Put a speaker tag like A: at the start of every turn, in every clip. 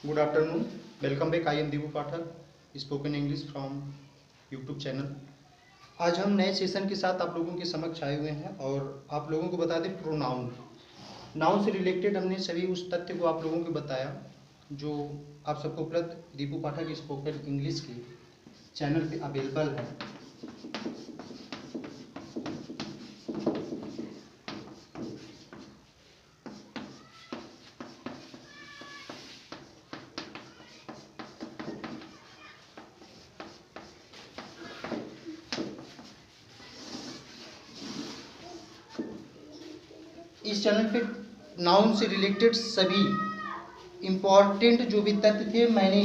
A: Good afternoon. Welcome back. I am Deepu Pathak, spoken English from YouTube channel. आज हम नए session के साथ आप लोगों के समक्ष आए हुए हैं और आप लोगों को बता दें प्रोनाउन। नाउन से रिलेटेड हमने सभी उस तथ्य को आप लोगों को बताया जो आप सबको उपलब्ध दीपू पाठक स्पोकन इंग्लिश के चैनल पे अवेलेबल है। इस चैनल पे नाउन से रिलेटेड सभी इम्पॉर्टेंट जो भी तथ्य थे मैंने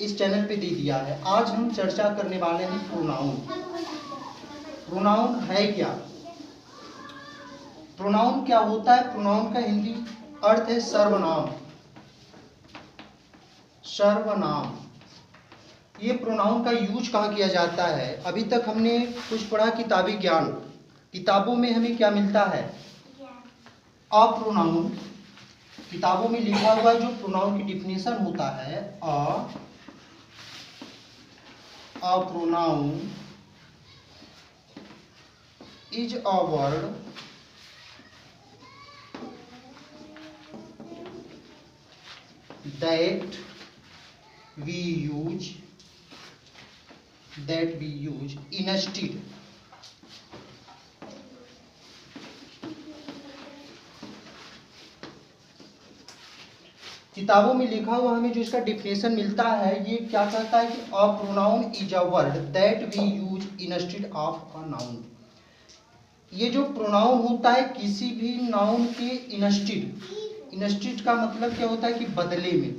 A: इस चैनल पे दे दिया है। आज हम चर्चा करने वाले हैं प्रोनाउन। प्रोनाउन है क्या? प्रोनाउन क्या होता है? प्रोनाउन का हिंदी अर्थ है सर्वनाम। सर्वनाम। ये प्रोनाउन का यूज कहाँ किया जाता है? अभी तक हमने कुछ पढ़ा किताबी ज्ञान। किताबों में हमें क्या मिलता है? A pronoun. किताबों में लिखा हुआ जो प्रोनाउन की डिफिनेशन होता है, अ pronoun is a word that we use instead किताबों में लिखा हुआ हमें जो इसका डिफिनेशन मिलता है, ये क्या कहता है कि a pronoun is a word that we use instead of a noun. ये जो प्रोनाउन होता है किसी भी नाउन के इंस्टेड। इंस्टेड का मतलब क्या होता है कि बदले में।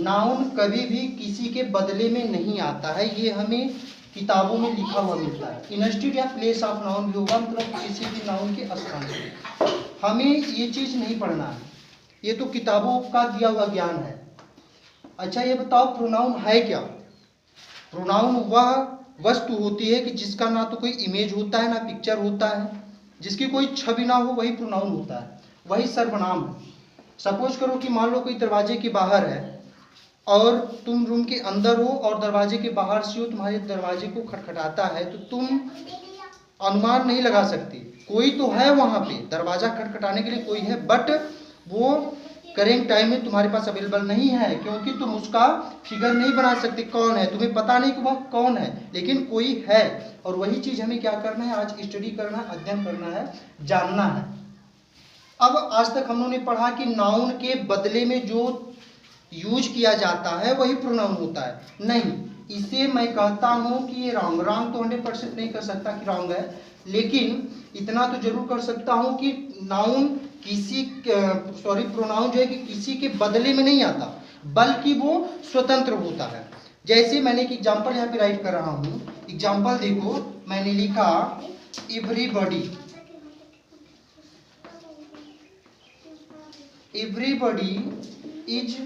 A: नाउन कभी भी किसी के बदले में नहीं आता है, ये हमें किताबों में लिखा हुआ मिलता है। इंस्टेड या प्लेस ऑफ नाउन भी होगा, मतलब किसी भी नाउन के स्थान पर। हमें ये चीज नहीं पढ़ना है, ये तो किताबों का दिया हुआ ज्ञान है। अच्छा ये बताओ प्रोनाउन है क्या? प्रोनाउन वह वस्तु होती है कि जिसका ना तो कोई इमेज होता है ना पिक्चर होता है, जिसकी कोई छवि ना हो, वही प्रोनाउन होता है, वही सर्वनाम है। सपोज करो कि मान लो कोई दरवाजे के बाहर है और तुम रूम के अंदर हो और दरवाजे के बाहर से हो, तुम्हारे दरवाजे को खटखटाता है, तो तुम अनुमान नहीं लगा सकते। कोई तो है वहां पे, दरवाजा खटखटाने के लिए कोई है, बट वो करेंट टाइम में तुम्हारे पास अवेलेबल नहीं है, क्योंकि तुम उसका फिगर नहीं बना सकते कौन है, तुम्हें पता नहीं कि वह कौन है, लेकिन कोई है। और वही चीज हमें क्या करना है? आज स्टडी करना है, अध्ययन करना है, जानना है। अब आज तक हम लोगों ने पढ़ा कि नाउन के बदले में जो यूज किया जाता है वही प्रोनाउन होता है। नहीं, इसे मैं कहता हूं कि ये रॉन्ग। रॉन्ग तो 100% नहीं कर सकता कि रॉन्ग है, लेकिन इतना तो जरूर कर सकता हूं कि नाउन प्रोनाउन जो है कि किसी के बदले में नहीं आता, बल्कि वो स्वतंत्र होता है। जैसे मैंने एक एग्जांपल यहाँ पे राइट कर रहा हूं। एग्जांपल देखो, मैंने लिखा everybody. Everybody is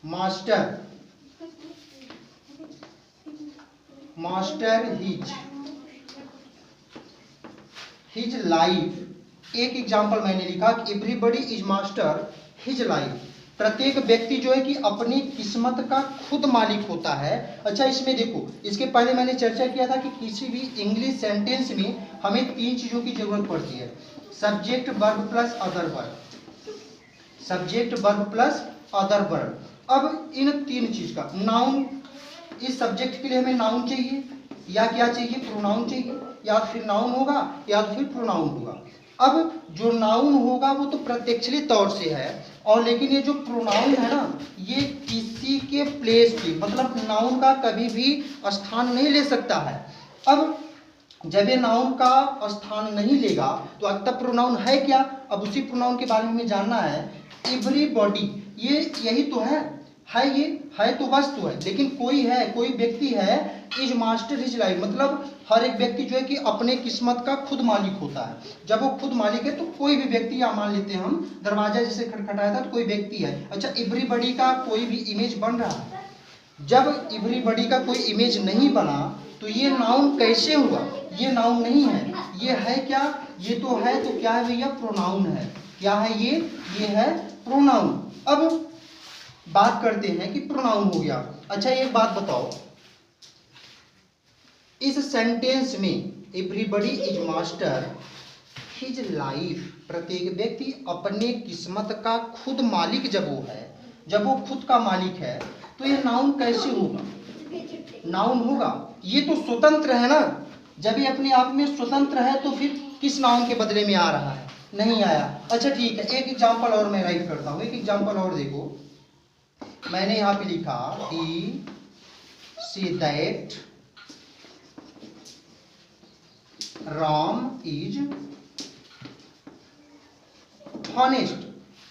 A: master his life. एक एग्जाम्पल मैंने लिखा कि everybody is master his life. प्रत्येक व्यक्ति जो है कि अपनी किस्मत का खुद मालिक होता है। अच्छा इसमें देखो, इसके पहले मैंने चर्चा किया था कि किसी भी इंग्लिश सेंटेंस में हमें 3 चीजों की जरूरत पड़ती है, subject verb plus other verb. Subject verb plus other verb. अब इन 3 चीज का नाउन, इस सब्जेक्ट के लिए हमें नाउन चाहिए या क्या चाहिए? प्रोनाउन चाहिए। या फिर नाउन होगा या फिर प्रोनाउन होगा। अब जो नाउन होगा वो तो प्रत्यक्षली तौर से है, और लेकिन ये जो प्रोनाउन है ना, ये किसी के प्लेस पे, मतलब नाउन का कभी भी स्थान नहीं ले सकता है। अब जब ये नाउन का स्थान नहीं लेगा तो तब प्रोनाउन है क्या? अब उसी प्रोनाउन के बारे में जानना है। एवरीबॉडी, ये यही तो है, ये है तो वस्तु है, लेकिन कोई है, कोई व्यक्ति है। इज मास्टर हिज लाइफ, मतलब हर एक व्यक्ति जो है कि अपने किस्मत का खुद मालिक होता है। जब वो खुद मालिक है तो कोई भी व्यक्ति, या मान लेते हैं हम दरवाजा जैसे खटखटाया था तो कोई व्यक्ति है। अच्छा एवरीबॉडी का कोई भी इमेज बन रहा है। जब एवरीबॉडी का कोई इमेज नहीं बना तो ये नाउन कैसे हुआ? ये नाउन नहीं है, ये है क्या? ये तो है, तो क्या है भैया, प्रोनाउन है। क्या है ये है प्रोनाउन। अब बात करते हैं कि प्रोनाउन हो गया। अच्छा एक बात बताओ, इस सेंटेंस में everybody is master his life, प्रत्येक व्यक्ति अपने किस्मत का खुद मालिक जब वो है, जब वो खुद का मालिक है, तो ये नाउन कैसे होगा, नाउन होगा। ये तो स्वतंत्र है ना, जब ये अपने आप में स्वतंत्र है तो फिर किस नाउन के बदले में आ रहा है, नहीं आया। अच्छा ठीक है, एक एग्जांपल और मैं राइट करता हूं, एक एग्जांपल और देखो। मैंने यहां पे लिखा he says that Ram is honest,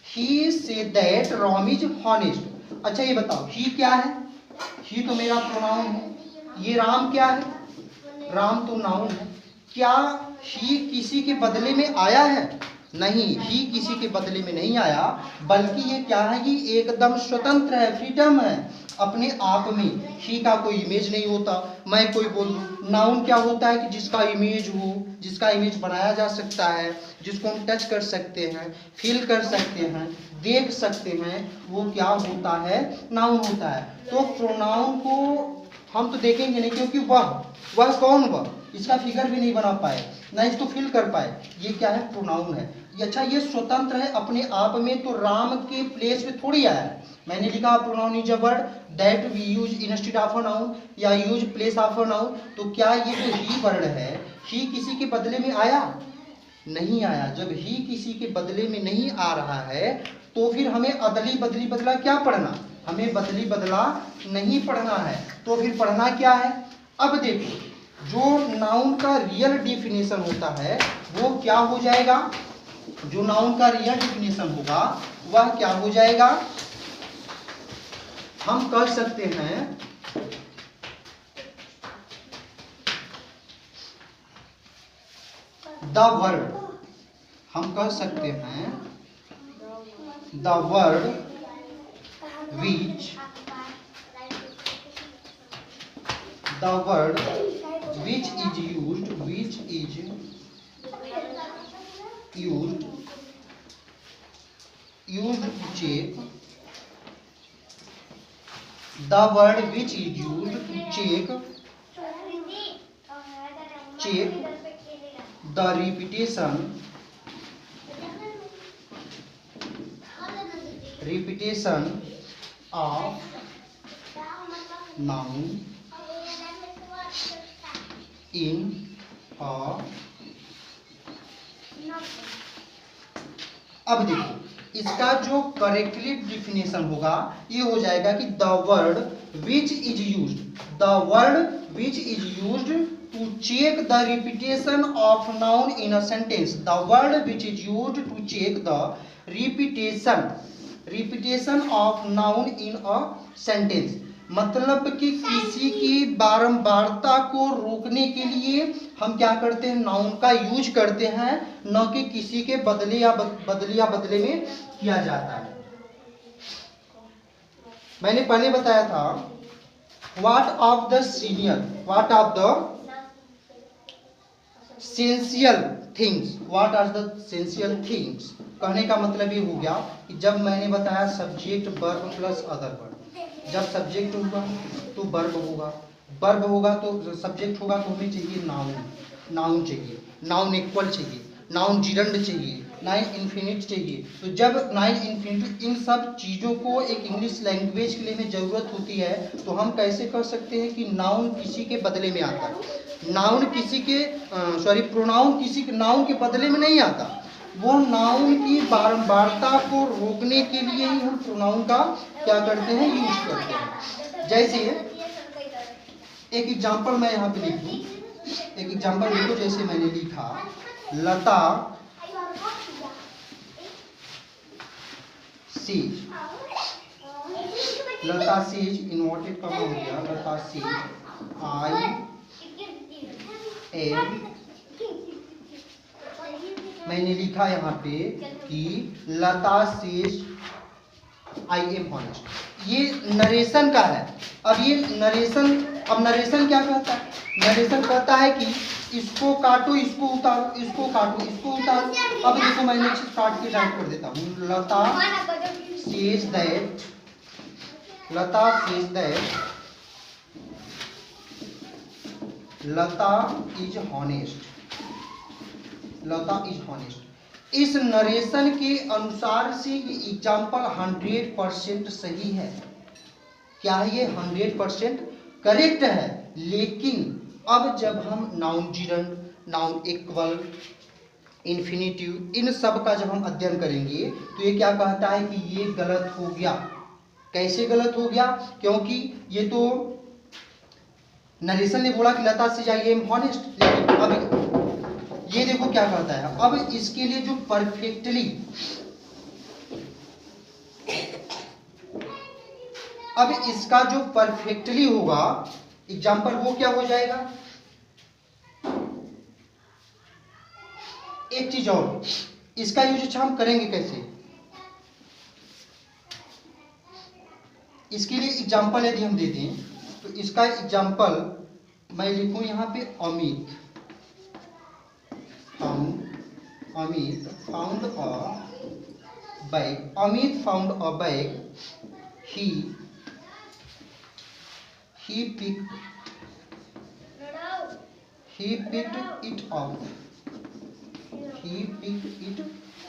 A: he says that Ram is honest. अच्छा ये बताओ, ही क्या है, ही तो मेरा प्रोनाउन है, ये राम क्या है, राम तो नाउन है। क्या ही किसी के बदले में आया है, नहीं, ही किसी के बदले में नहीं आया, बल्कि ये क्या है, ये एकदम स्वतंत्र है, फ्रीडम है अपने आप में। ही का कोई इमेज नहीं होता, मैं कोई बोल दूं। नाउन क्या होता है कि जिसका इमेज हो, जिसका इमेज बनाया जा सकता है, जिसको हम टच कर सकते हैं, फील कर सकते हैं, देख सकते हैं, वो क्या होता है, नाउन होता है। तो प्रोनाउन को हम तो देखेंगे नहीं, क्योंकि वह कौन, वह इसका फिगर भी नहीं बना पाए, ना इसको फील कर पाए। ये क्या है, प्रोनाउन है। अच्छा ये स्वतंत्र है अपने आप में, तो राम के प्लेस में थोड़ी आया है। मैंने लिखा pronoun is a word that we use instead of a noun या use place of a noun. तो क्या ये जो ही वर्ड है, ही किसी के बदले में आया, नहीं आया। जब ही किसी के बदले में नहीं आ रहा है, तो फिर हमें अदली बदली बदला क्या पढ़ना, हमें बदली बदला नहीं पढ़ना है। तो फिर पढ़ना क्या है, अब देखो, जो नाउन का रियल डिफिनेशन होता है वो क्या हो जाएगा, जो नाउन का रियल डिफिनेशन होगा वह क्या हो जाएगा, हम कह सकते हैं द वर्ड, हम कह सकते हैं the word which is used to check, the word which is used to check the repetition of noun in a। अब देखो इसका जो करेक्टली डिफिनेशन होगा ये हो जाएगा कि the word which is used to check the repetition of noun in a sentence, the word which is used to check the repetition of noun in a sentence. मतलब कि किसी की बारंबारता को रोकने के लिए हम क्या करते हैं, नाउन का यूज करते हैं, न कि किसी के बदले या बदले में किया जाता है। मैंने पहले बताया था व्हाट ऑफ द सेंसियल थिंग्स, कहने का मतलब ये हो गया कि जब मैंने बताया subject verb plus other verb, जब सब्जेक्ट होगा तो वर्ब होगा तो सब्जेक्ट होगा, तो हमें चाहिए नाउन चाहिए, नाउन इक्वल चाहिए, नाउन जिरंड चाहिए, नाउन इन्फिनिट चाहिए। तो जब नाउन इन्फिनिट, इन सब चीज़ों को एक इंग्लिश लैंग्वेज के लिए में ज़रूरत होती है, तो हम कैसे कर सकते हैं कि नाउन किसी के बदले में आता है, प्रोनाउन किसी के नाउन के बदले में नहीं आता, वो नाउन की बारंबारता को रोकने के लिए ही हम प्रोनाउन का क्या करते हैं, यूज करते हैं। जैसे एक एग्जांपल मैं यहाँ पे लिखूं, एक एग्जांपल लिखो, जैसे मैंने लिखा लता सेज इन्वर्टेड कॉमा हो गया, लता सेज आई मैंने लिखा यहाँ पे कि लता सेज आई एम हॉनेस्ट। ये नरेशन का है। अब ये नरेशन क्या कहता है, नरेशन कहता है कि इसको काटो, इसको उतारो, इसको काटो, इसको उतारो। अब देखो मैंने एक चीज काट के टाइप कर देता हूँ। Lata says that, Lata says that Lata is honest, Lata is honest. इस नरेशन के अनुसार से ये एग्जाम्पल 100% सही है। क्या है ये? 100% करेक्ट है। लेकिन अब जब हम noun gerund, noun equal, infinitive, इन सब का जब हम अध्ययन करेंगे तो ये क्या कहता है कि ये गलत हो गया। कैसे गलत हो गया? क्योंकि ये तो नरेशन ने बोला कि लता से जाइए हॉनेस्ट, लेकिन अब ये देखो क्या कहता है। अब इसके लिए जो परफेक्टली, अब इसका जो परफेक्टली होगा एग्जाम्पल, वो क्या हो जाएगा? एक चीज और, इसका यूज हम करेंगे कैसे? इसके लिए एग्जाम्पल यदि हम दे दें तो इसका एग्जाम्पल मैं लिखूं यहां पे Amit, Amit found a bag, Amit found a bag, he picked it up, he picked it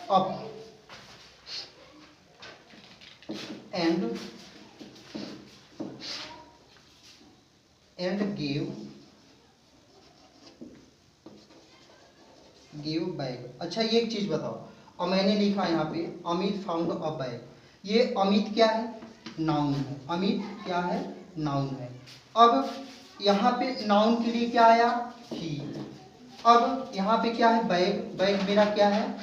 A: up and gave bag. अच्छा ये एक चीज बताओ, और मैंने लिखा यहाँ पे अमित फाउंड अ बैग, ये अमित क्या है? नाउन है। अमित क्या है? नाउन है। अब यहाँ पे नाउन के लिए क्या आया? ही। अब यहाँ पे क्या है? बैग, बैग मेरा क्या है?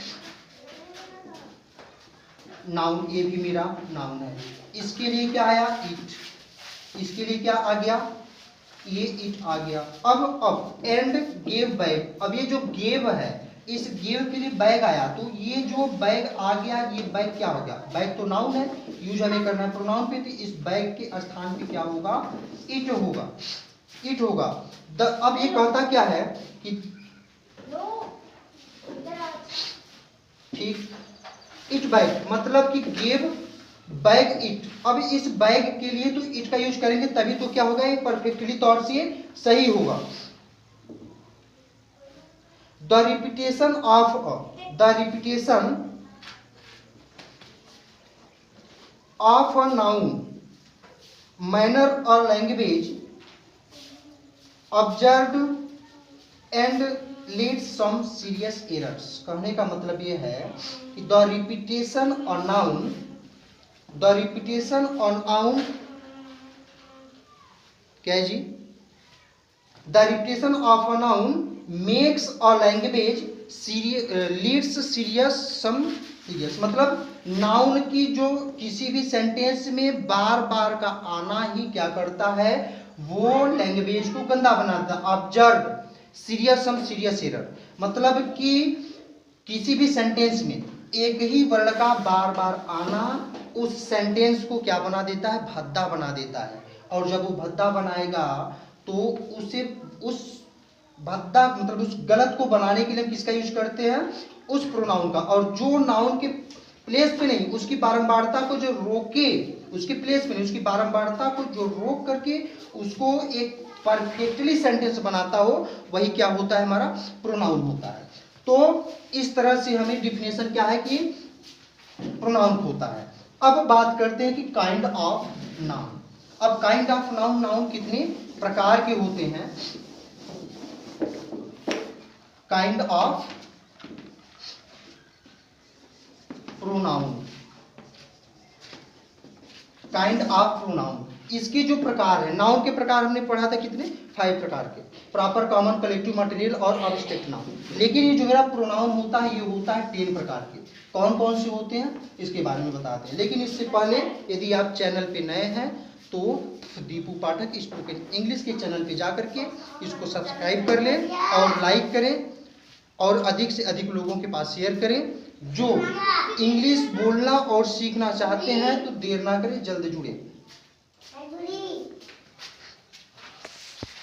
A: नाउन, ये भी मेरा नाउन है। इसके लिए क्या आया? इट। इसके लिए क्या आ गया? ये इट आ गया। अब एंड गेव बैग, अब ये जो गेव है, इस गेव के लिए बैग आया, तो ये जो बैग आ गया, ये बैग क्या हो गया? बैग तो नाउन है, यूज हमें करना है प्रोनाउन पे, तो इस बैग के स्थान पे क्या होगा? इट होगा, इट होगा। अब ये कहता क्या है कि ठीक, इट बैग मतलब कि गेव बैग इट। अब इस बैग के लिए तो इट का यूज करेंगे तभी तो क्या होगा? ये परफेक्टली तौर से सही होगा। The repetition of a noun manner और language observed and leads some serious errors. कहने का मतलब ये है कि the repetition on noun, the repetition on noun क्या है जी? The repetition of a noun makes a language leads serious, मतलब नाउन की जो किसी भी सेंटेंस में बार बार का आना ही क्या करता है? वो लैंग्वेज को गंदा बनाता है। ऑब्जर्व सीरियस एरर मतलब कि किसी भी सेंटेंस में एक ही वर्ण का बार बार आना उस सेंटेंस को क्या बना देता है? भद्दा बना देता है। और जब वो भद्दा बनाएगा तो उसे, उस भद्दा मतलब उस गलत को बनाने के लिए किसका यूज करते हैं? उस प्रोनाउन का। और जो नाउन के प्लेस पे नहीं, उसकी बारंबारता को जो रोके, उसके प्लेस पे नहीं, उसकी बारंबारता को जो रोक करके उसको एक परफेक्टली सेंटेंस बनाता हो, वही क्या होता है? हमारा प्रोनाउन होता है। तो इस तरह से हमें डिफिनेशन क्या है कि प्रोनाउन होता है। अब बात करते हैं कि काइंड ऑफ नाउन। अब काइंड ऑफ नाउन, नाउन कितने प्रकार के होते हैं? Kind of pronoun, kind of pronoun, इसके जो प्रकार है, नाउन के प्रकार हमने पढ़ा था कितने? 5 प्रकार के, प्रॉपर, कॉमन, कलेक्टिव, मटेरियल और ऑब्स्ट्रैक्ट नाउन। लेकिन ये जो मेरा प्रोनाउन होता है, ये होता है 10 प्रकार के। कौन कौन से होते हैं इसके बारे में बताते हैं। लेकिन इससे पहले यदि आप चैनल पे नए हैं तो दीपू पाठक स्पोकन इंग्लिश के चैनल पे जाकर के इसको सब्सक्राइब कर लें और लाइक करें और अधिक से अधिक लोगों के पास शेयर करें। जो इंग्लिश बोलना और सीखना चाहते हैं तो देर ना करें, जल्द जुड़ें।